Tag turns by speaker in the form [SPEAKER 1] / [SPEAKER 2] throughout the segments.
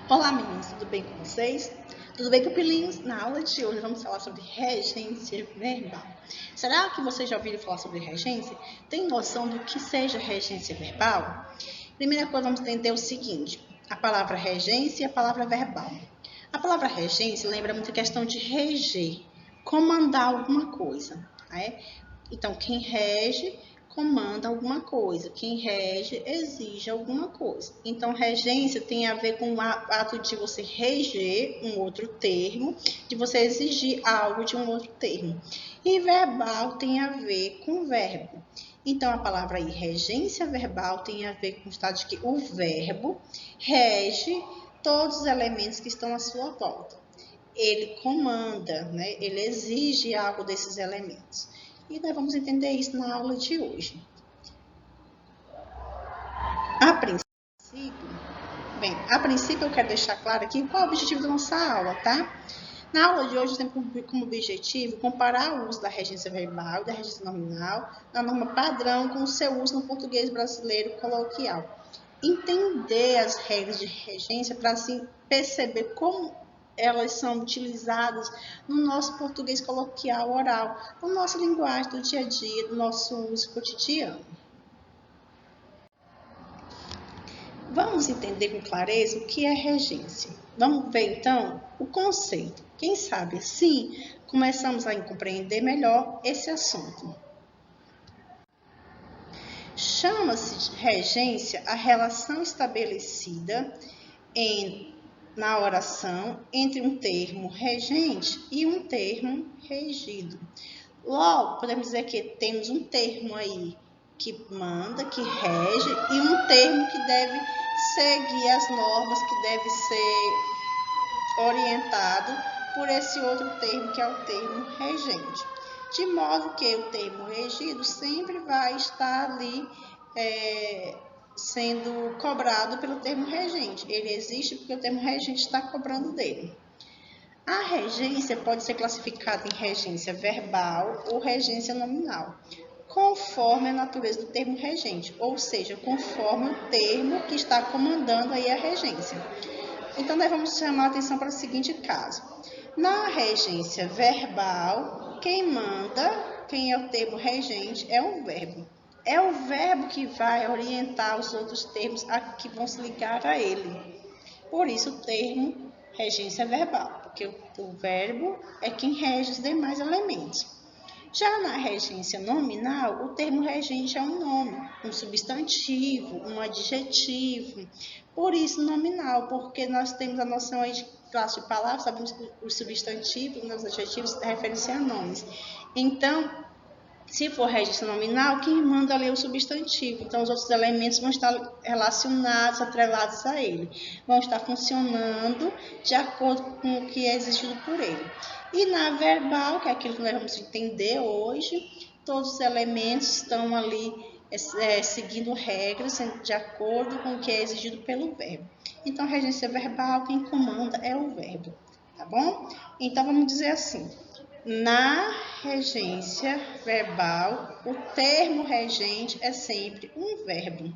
[SPEAKER 1] Olá, meninos, tudo bem com vocês? Tudo bem, pupilinhos? Na aula de hoje vamos falar sobre regência verbal. Será que vocês já ouviram falar sobre regência? Tem noção do que seja regência verbal? Primeira coisa, vamos entender o seguinte: a palavra regência e a palavra verbal. A palavra regência lembra muito a questão de reger, comandar alguma coisa, né? Então, quem rege comanda alguma coisa, quem rege exige alguma coisa. Então, regência tem a ver com o ato de você reger um outro termo, de você exigir algo de um outro termo. E verbal tem a ver com verbo. Então, a palavra aí, regência verbal, tem a ver com o estado de que o verbo rege todos os elementos que estão à sua volta. Ele comanda, né? Ele exige algo desses elementos. E nós vamos entender isso na aula de hoje. A princípio eu quero deixar claro aqui qual é o objetivo da nossa aula, tá? Na aula de hoje, temos como objetivo comparar o uso da regência verbal e da regência nominal na norma padrão com o seu uso no português brasileiro coloquial. Entender as regras de regência para assim perceber como elas são utilizadas no nosso português coloquial oral, na nossa linguagem do dia a dia, do nosso uso cotidiano. Vamos entender com clareza o que é regência. Vamos ver então o conceito. Quem sabe assim começamos a compreender melhor esse assunto. Chama-se de regência a relação estabelecida na oração entre um termo regente e um termo regido. Logo, podemos dizer que temos um termo aí que manda, que rege, e um termo que deve seguir as normas, que deve ser orientado por esse outro termo, que é o termo regente. De modo que o termo regido sempre vai estar ali sendo cobrado pelo termo regente. Ele existe porque o termo regente está cobrando dele. A regência pode ser classificada em regência verbal ou regência nominal, conforme a natureza do termo regente, ou seja, conforme o termo que está comandando aí a regência. Então, nós vamos chamar a atenção para o seguinte caso. Na regência verbal, quem manda, quem é o termo regente, é o verbo. É o verbo que vai orientar os outros termos que vão se ligar a ele. Por isso, o termo regência verbal, porque o verbo é quem rege os demais elementos. Já na regência nominal, o termo regente é um nome, um substantivo, um adjetivo. Por isso, nominal, porque nós temos a noção aí de classe de palavras, sabemos que os substantivos, os adjetivos referem-se a nomes. Então, se for regência nominal, quem manda ali é o substantivo. Então, os outros elementos vão estar relacionados, atrelados a ele. Vão estar funcionando de acordo com o que é exigido por ele. E na verbal, que é aquilo que nós vamos entender hoje, todos os elementos estão ali seguindo regras de acordo com o que é exigido pelo verbo. Então, a regência verbal, quem comanda é o verbo, tá bom? Então, vamos dizer assim. Na regência verbal, o termo regente é sempre um verbo.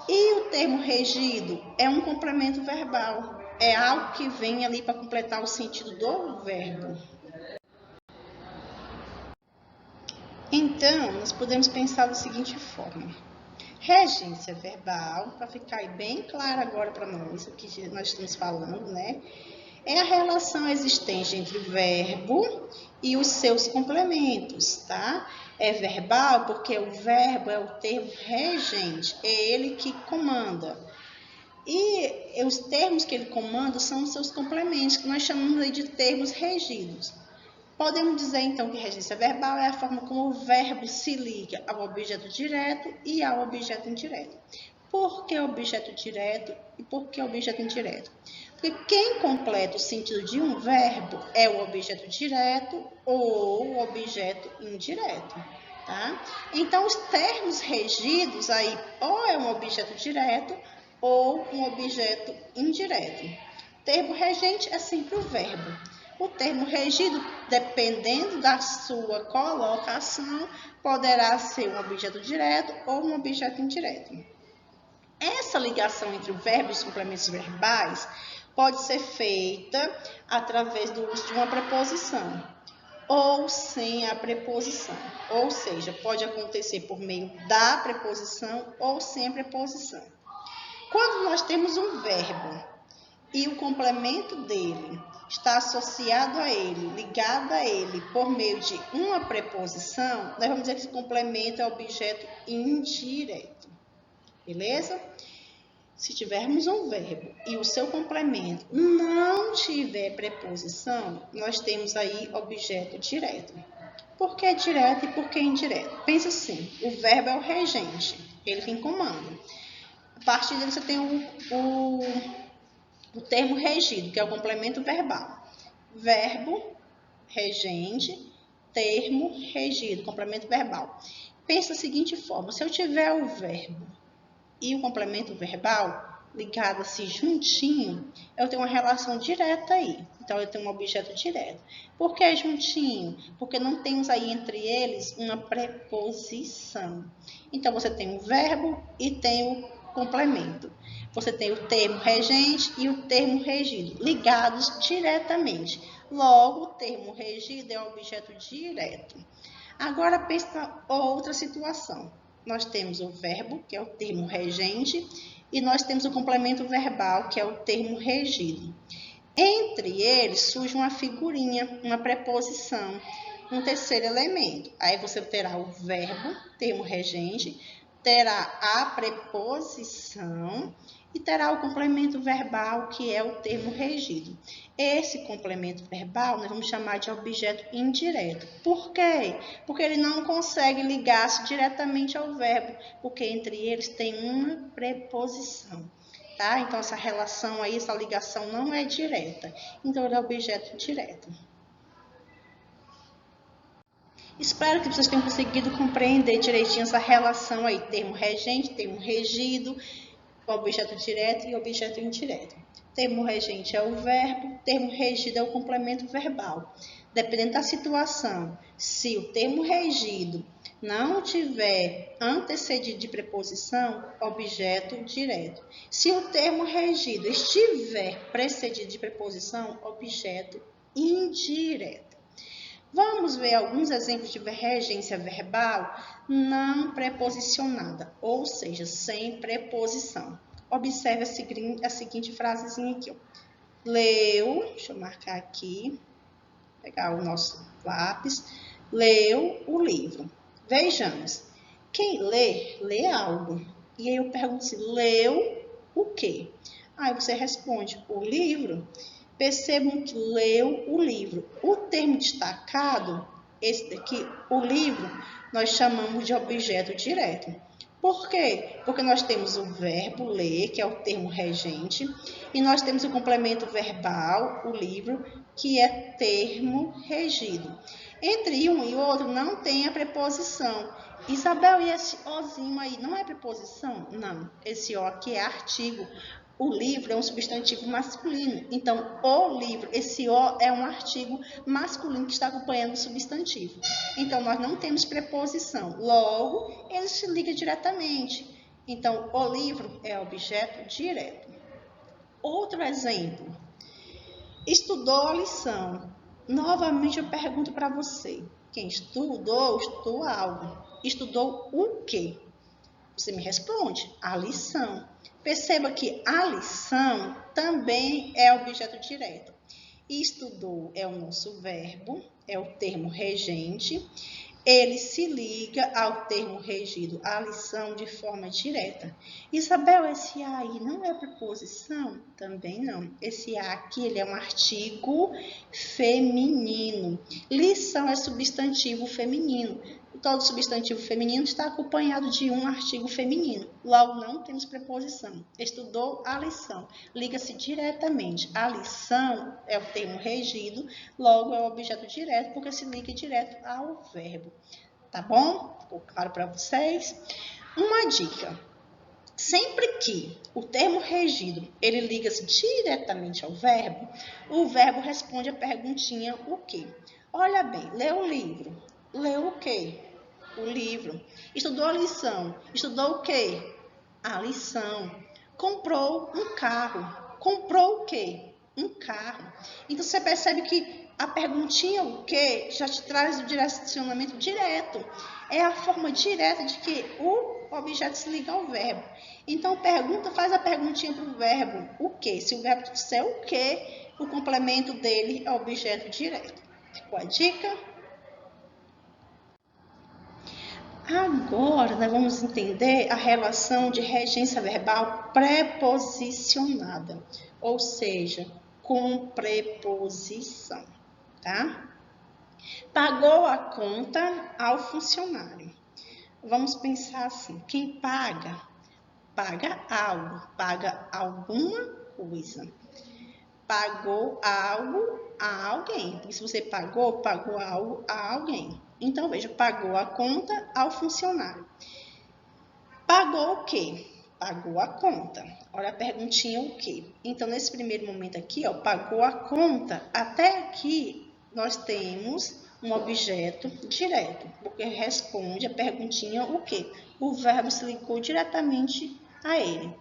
[SPEAKER 1] E o termo regido é um complemento verbal. É algo que vem ali para completar o sentido do verbo. Então, nós podemos pensar da seguinte forma. Regência verbal, para ficar bem claro agora para nós o que nós estamos falando, né? É a relação existente entre o verbo e os seus complementos, tá? É verbal porque o verbo é o termo regente, é ele que comanda. E os termos que ele comanda são os seus complementos, que nós chamamos aí de termos regidos. Podemos dizer, então, que regência verbal é a forma como o verbo se liga ao objeto direto e ao objeto indireto. Por que objeto direto e por que objeto indireto? Porque quem completa o sentido de um verbo é o objeto direto ou o objeto indireto, tá? Então, os termos regidos aí ou é um objeto direto ou um objeto indireto. O termo regente é sempre o verbo. O termo regido, dependendo da sua colocação, poderá ser um objeto direto ou um objeto indireto. Essa ligação entre o verbo e os complementos verbais pode ser feita através do uso de uma preposição ou sem a preposição. Ou seja, pode acontecer por meio da preposição ou sem a preposição. Quando nós temos um verbo e o complemento dele está associado a ele, ligado a ele por meio de uma preposição, nós vamos dizer que esse complemento é objeto indireto. Beleza? Se tivermos um verbo e o seu complemento não tiver preposição, nós temos aí objeto direto. Por que direto e por que indireto? Pensa assim, o verbo é o regente, ele tem comando. A partir dele você tem o termo regido, que é o complemento verbal. Verbo, regente, termo regido, complemento verbal. Pensa da seguinte forma, se eu tiver o verbo e o complemento verbal ligado assim juntinho, eu tenho uma relação direta aí. Então, eu tenho um objeto direto. Por que juntinho? Porque não temos aí entre eles uma preposição. Então, você tem o verbo e tem o complemento. Você tem o termo regente e o termo regido, ligados diretamente. Logo, o termo regido é um objeto direto. Agora, pensa outra situação. Nós temos o verbo, que é o termo regente, e nós temos o complemento verbal, que é o termo regido. Entre eles surge uma figurinha, uma preposição, um terceiro elemento. Aí você terá o verbo, termo regente, terá a preposição e terá o complemento verbal, que é o termo regido. Esse complemento verbal nós vamos chamar de objeto indireto. Por quê? Porque ele não consegue ligar-se diretamente ao verbo, porque entre eles tem uma preposição. Tá? Então, essa relação aí, essa ligação não é direta. Então, ele é objeto direto. Espero que vocês tenham conseguido compreender direitinho essa relação aí, termo regente, termo regido, objeto direto e objeto indireto. Termo regente é o verbo, termo regido é o complemento verbal. Dependendo da situação, se o termo regido não tiver antecedido de preposição, objeto direto. Se o termo regido estiver precedido de preposição, objeto indireto. Vamos ver alguns exemplos de regência verbal não preposicionada, ou seja, sem preposição. Observe a seguinte frasezinha aqui. Ó. Leu, deixa eu marcar aqui, pegar o nosso lápis, leu o livro. Vejamos, quem lê, lê algo. E aí eu pergunto assim, leu o quê? Aí você responde, o livro. Percebam que leu o livro. O termo destacado, esse daqui, o livro, nós chamamos de objeto direto. Por quê? Porque nós temos o verbo ler, que é o termo regente, e nós temos o complemento verbal, o livro, que é termo regido. Entre um e outro não tem a preposição. Isabel, e esse ozinho aí não é preposição? Não, esse o aqui é artigo. O livro é um substantivo masculino, então o livro, esse o é um artigo masculino que está acompanhando o substantivo. Então nós não temos preposição, logo ele se liga diretamente. Então o livro é objeto direto. Outro exemplo, estudou a lição. Novamente eu pergunto para você, quem estudou, estudou algo. Estudou o quê? Você me responde, a lição. Perceba que a lição também é objeto direto. Estudou é o nosso verbo, é o termo regente. Ele se liga ao termo regido, a lição, de forma direta. Isabel, esse A aí não é preposição? Também não. Esse A aqui ele é um artigo feminino. Lição é substantivo feminino. Todo substantivo feminino está acompanhado de um artigo feminino. Logo, não temos preposição. Estudou a lição. Liga-se diretamente. A lição é o termo regido, logo é o objeto direto, porque se liga direto ao verbo. Tá bom? Ficou claro para vocês? Uma dica. Sempre que o termo regido, ele liga-se diretamente ao verbo, o verbo responde a perguntinha o quê? Olha bem, leu o livro. Leu o quê? O livro. Estudou a lição. Estudou o quê? A lição. Comprou um carro. Comprou o quê? um carro. Então, você percebe que a perguntinha o quê já te traz o direcionamento direto. É a forma direta de que o objeto se liga ao verbo. Então, faz a perguntinha para o verbo o quê. Se o verbo disser o quê, o complemento dele é objeto direto. Ficou a dica? Agora, nós vamos entender a relação de regência verbal preposicionada, ou seja, com preposição, tá? Pagou a conta ao funcionário. Vamos pensar assim, quem paga, paga algo, paga alguma coisa. Pagou algo a alguém. E se você pagou algo a alguém. Então, veja, pagou a conta ao funcionário. Pagou o quê? Pagou a conta. Olha a perguntinha, o quê? Então, nesse primeiro momento aqui, ó, pagou a conta. Até aqui, nós temos um objeto direto, porque responde a perguntinha, o quê? O verbo se ligou diretamente a ele.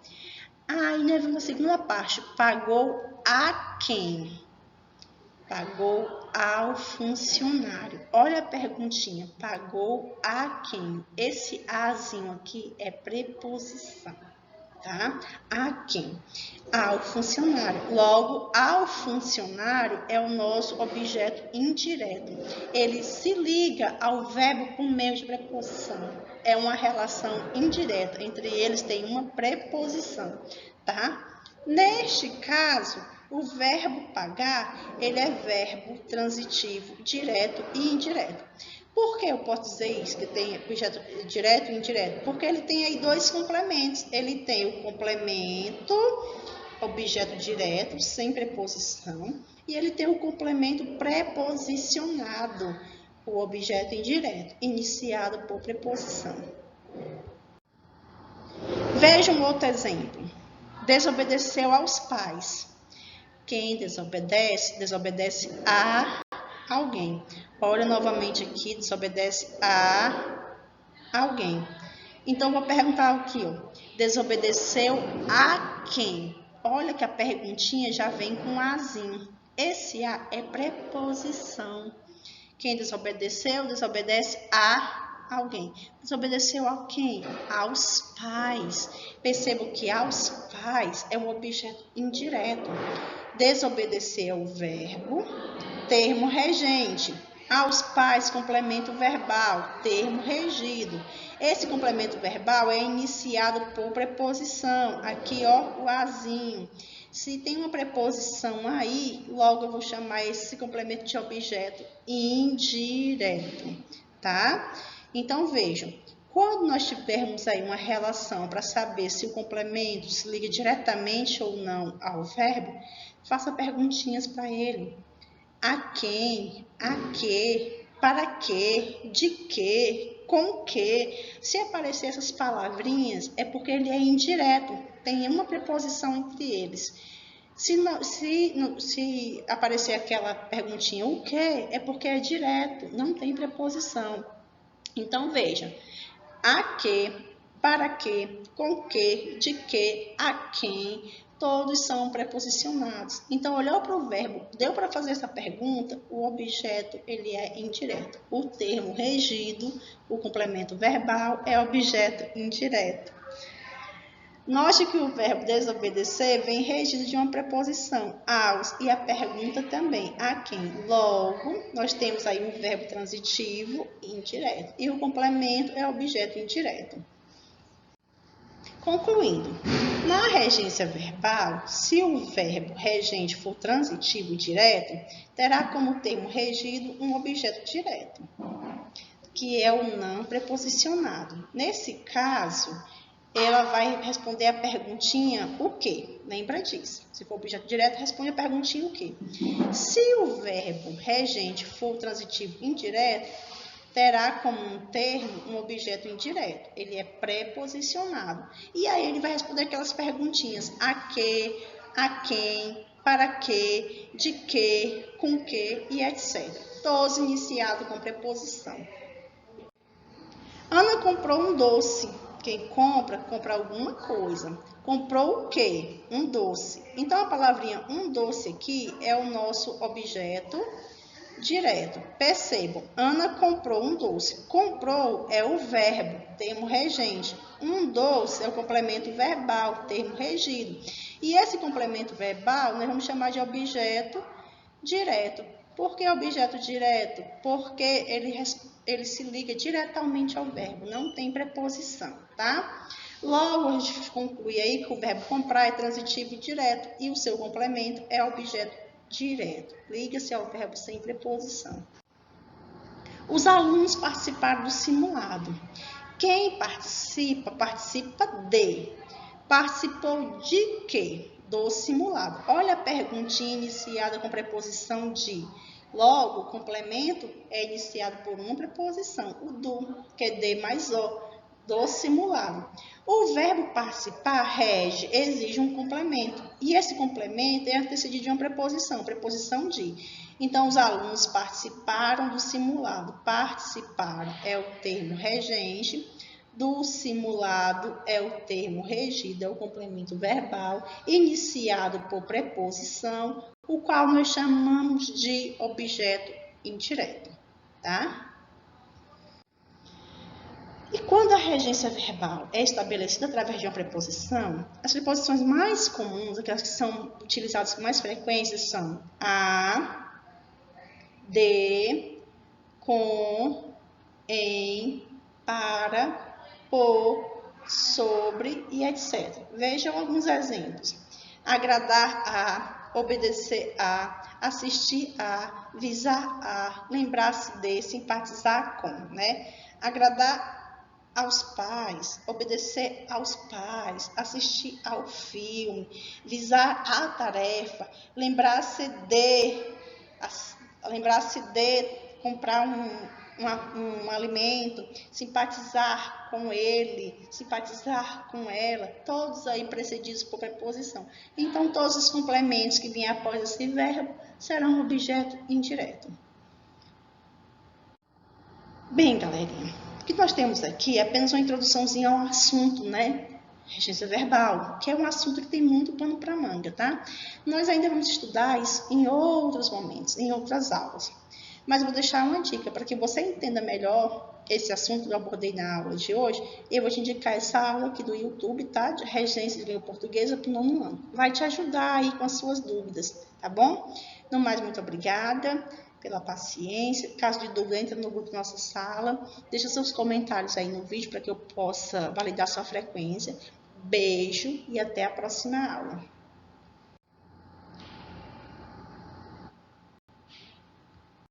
[SPEAKER 1] Aí, nós vemos a segunda parte, pagou a quem? Pagou ao funcionário. Olha a perguntinha, pagou a quem? Esse azinho aqui é preposição, tá? A quem? Ao funcionário. Logo, ao funcionário é o nosso objeto indireto. Ele se liga ao verbo por meio de preposição. É uma relação indireta. Entre eles tem uma preposição, tá? Neste caso, o verbo pagar, ele é verbo transitivo, direto e indireto. Por que eu posso dizer isso, que tem objeto direto e indireto? Porque ele tem aí dois complementos. Ele tem o complemento, objeto direto, sem preposição, e ele tem o complemento preposicionado, o objeto indireto, iniciado por preposição. Veja um outro exemplo. Desobedeceu aos pais. Quem desobedece, desobedece a alguém. Olha novamente aqui, desobedece a alguém. Então, vou perguntar aqui, ó. Desobedeceu a quem? Olha que a perguntinha já vem com azinho. Esse a é preposição. Quem desobedeceu, desobedece a alguém. Desobedeceu a quem? Aos pais. Percebo que aos pais é um objeto indireto. Desobedecer é o verbo, termo regente. Aos pais, complemento verbal, termo regido. Esse complemento verbal é iniciado por preposição. Aqui, ó, o azinho. Se tem uma preposição aí, logo eu vou chamar esse complemento de objeto indireto, tá? Então, vejam. Quando nós tivermos aí uma relação para saber se o complemento se liga diretamente ou não ao verbo, faça perguntinhas para ele. A quem? A que? Para que? De que? Com que? Se aparecer essas palavrinhas, é porque ele é indireto. Tem uma preposição entre eles. Se aparecer aquela perguntinha, o que? É porque é direto, não tem preposição. Então, veja. A que, para que, com que, de que, a quem, todos são preposicionados. Então, olhou para o verbo, deu para fazer essa pergunta, o objeto ele é indireto. O termo regido, o complemento verbal, é objeto indireto. Note que o verbo desobedecer vem regido de uma preposição, aos, e a pergunta também, a quem. Logo, nós temos aí um verbo transitivo indireto, e o complemento é objeto indireto. Concluindo, na regência verbal, se o verbo regente for transitivo direto, terá como termo regido um objeto direto, que é o não preposicionado. Nesse caso, ela vai responder a perguntinha o quê? Lembra disso. Se for objeto direto, responde a perguntinha o quê? Se o verbo regente for transitivo indireto, terá como um termo um objeto indireto. Ele é preposicionado. E aí ele vai responder aquelas perguntinhas. A que, a quem, para que, de que, com que e etc. Todos iniciados com preposição. Ana comprou um doce. Quem compra, compra alguma coisa. Comprou o quê? Um doce. Então, a palavrinha um doce aqui é o nosso objeto direto. Percebam, Ana comprou um doce. Comprou é o verbo, termo regente. Um doce é o complemento verbal, termo regido. E esse complemento verbal nós vamos chamar de objeto direto. Por que objeto direto? Porque ele se liga diretamente ao verbo, não tem preposição, tá? Logo, a gente conclui aí que o verbo comprar é transitivo e direto e o seu complemento é objeto direto. Liga-se ao verbo sem preposição. Os alunos participaram do simulado. Quem participa, participa de. Participou de quê? Do simulado. Olha a perguntinha iniciada com preposição de. Logo, o complemento é iniciado por uma preposição, o do, que é de mais o, do simulado. O verbo participar, rege, exige um complemento. E esse complemento é antecedido de uma preposição de. Então, os alunos participaram do simulado. Participaram é o termo regente. Do simulado é o termo regido, é o complemento verbal, iniciado por preposição, o qual nós chamamos de objeto indireto, tá? E quando a regência verbal é estabelecida através de uma preposição, as preposições mais comuns, aquelas que são utilizadas com mais frequência, são a, de, com, em, para, por, sobre e etc. Vejam alguns exemplos. Agradar a, obedecer a, assistir a, visar a, lembrar-se de, simpatizar com, né? Agradar aos pais, obedecer aos pais, assistir ao filme, visar a tarefa, lembrar-se de comprar um alimento, simpatizar com ele, simpatizar com ela, todos aí precedidos por preposição. Então, todos os complementos que vêm após esse verbo serão objeto indireto. Bem, galerinha, o que nós temos aqui é apenas uma introduçãozinha ao assunto, né? Regência verbal, que é um assunto que tem muito pano para manga, tá? Nós ainda vamos estudar isso em outros momentos, em outras aulas. Mas eu vou deixar uma dica para que você entenda melhor esse assunto que eu abordei na aula de hoje. Eu vou te indicar essa aula aqui do YouTube, tá? De regência de língua portuguesa para o 9º ano. Vai te ajudar aí com as suas dúvidas, tá bom? No mais, muito obrigada pela paciência. Caso de dúvida, entra no grupo da nossa sala. Deixa seus comentários aí no vídeo para que eu possa validar sua frequência. Beijo e até a próxima aula.